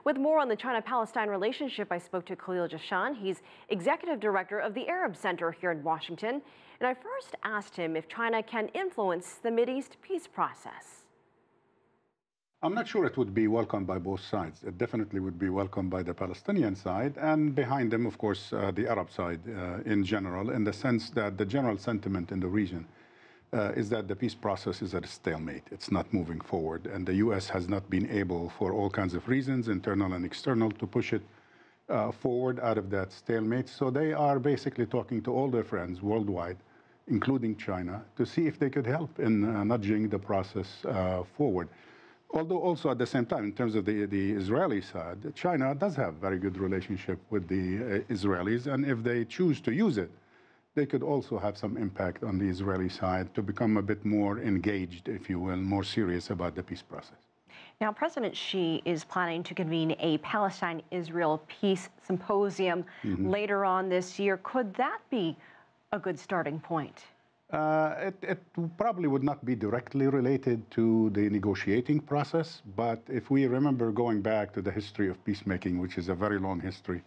With more on the China-Palestine relationship, I spoke to Khalil Jahshan. He's executive director of the Arab Center here in Washington. And I first asked him if China can influence the Mideast peace process. I'm not sure it would be welcomed by both sides. It definitely would be welcomed by the Palestinian side, and behind them, of course, the Arab side in general, in the sense that the general sentiment in the region is that the peace process is at a stalemate. It's not moving forward, and the U.S. has not been able, for all kinds of reasons, internal and external, to push it forward out of that stalemate. So they are basically talking to all their friends worldwide, including China, to see if they could help in nudging the process forward. Although also at the same time, in terms of the Israeli side, China does have a very good relationship with the Israelis, and if they choose to use it, they could also have some impact on the Israeli side to become a bit more engaged, if you will, more serious about the peace process. Now, President Xi is planning to convene a Palestine-Israel peace symposium later on this year. Could that be a good starting point? It probably would not be directly related to the negotiating process, but if we remember going back to the history of peacemaking, which is a very long history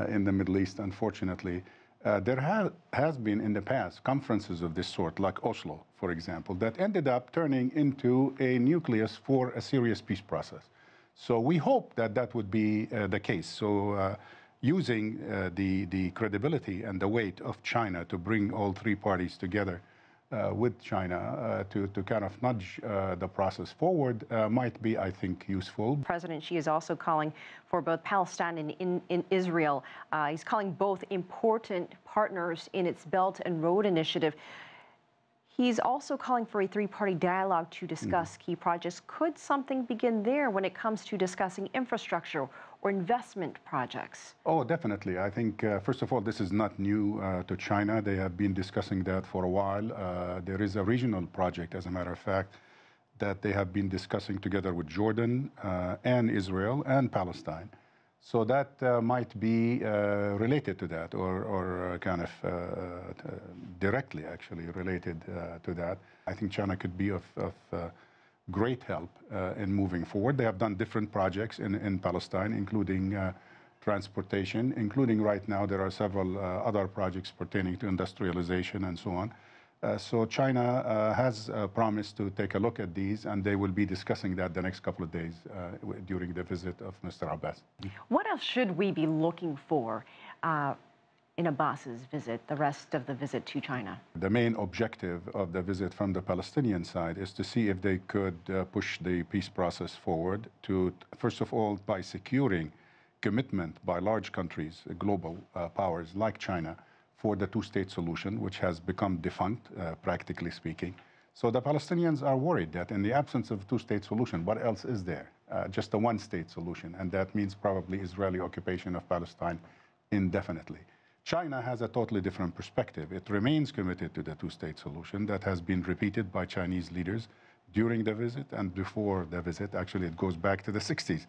in the Middle East, unfortunately, there has been in the past conferences of this sort, like Oslo, for example, that ended up turning into a nucleus for a serious peace process. So we hope that that would be the case. So using the credibility and the weight of China to bring all three parties together with China to kind of nudge the process forward might be, I think, useful. President Xi is also calling for both Palestine and in Israel. He's calling both important partners in its Belt and Road Initiative. He's also calling for a three-party dialogue to discuss key projects. Could something begin there when it comes to discussing infrastructure or investment projects? Oh, definitely. I think, first of all, this is not new to China. They have been discussing that for a while. There is a regional project, as a matter of fact, that they have been discussing together with Jordan and Israel and Palestine. So that might be related to that, or kind of directly, actually, related to that. I think China could be of great help in moving forward. They have done different projects in Palestine, including transportation, including right now there are several other projects pertaining to industrialization and so on. So China has promised to take a look at these, and they will be discussing that the next couple of days during the visit of Mr. Abbas. What else should we be looking for in Abbas's visit, the rest of the visit to China? The main objective of the visit from the Palestinian side is to see if they could push the peace process forward to, first of all, by securing commitment by large countries, global powers like China, for the two-state solution, which has become defunct, practically speaking. So the Palestinians are worried that in the absence of a two-state solution, what else is there? Just a one-state solution, and that means probably Israeli occupation of Palestine indefinitely. China has a totally different perspective. It remains committed to the two-state solution that has been repeated by Chinese leaders during the visit and before the visit. Actually, it goes back to the 60s.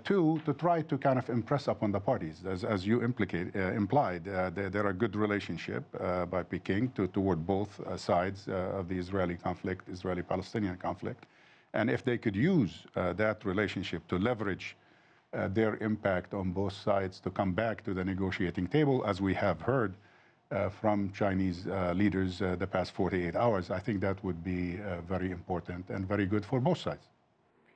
Two, to try to kind of impress upon the parties. As you implied, there are good relationship by Peking toward both sides of the Israeli conflict, Israeli-Palestinian conflict. And if they could use that relationship to leverage their impact on both sides to come back to the negotiating table, as we have heard from Chinese leaders the past 48 hours, I think that would be very important and very good for both sides.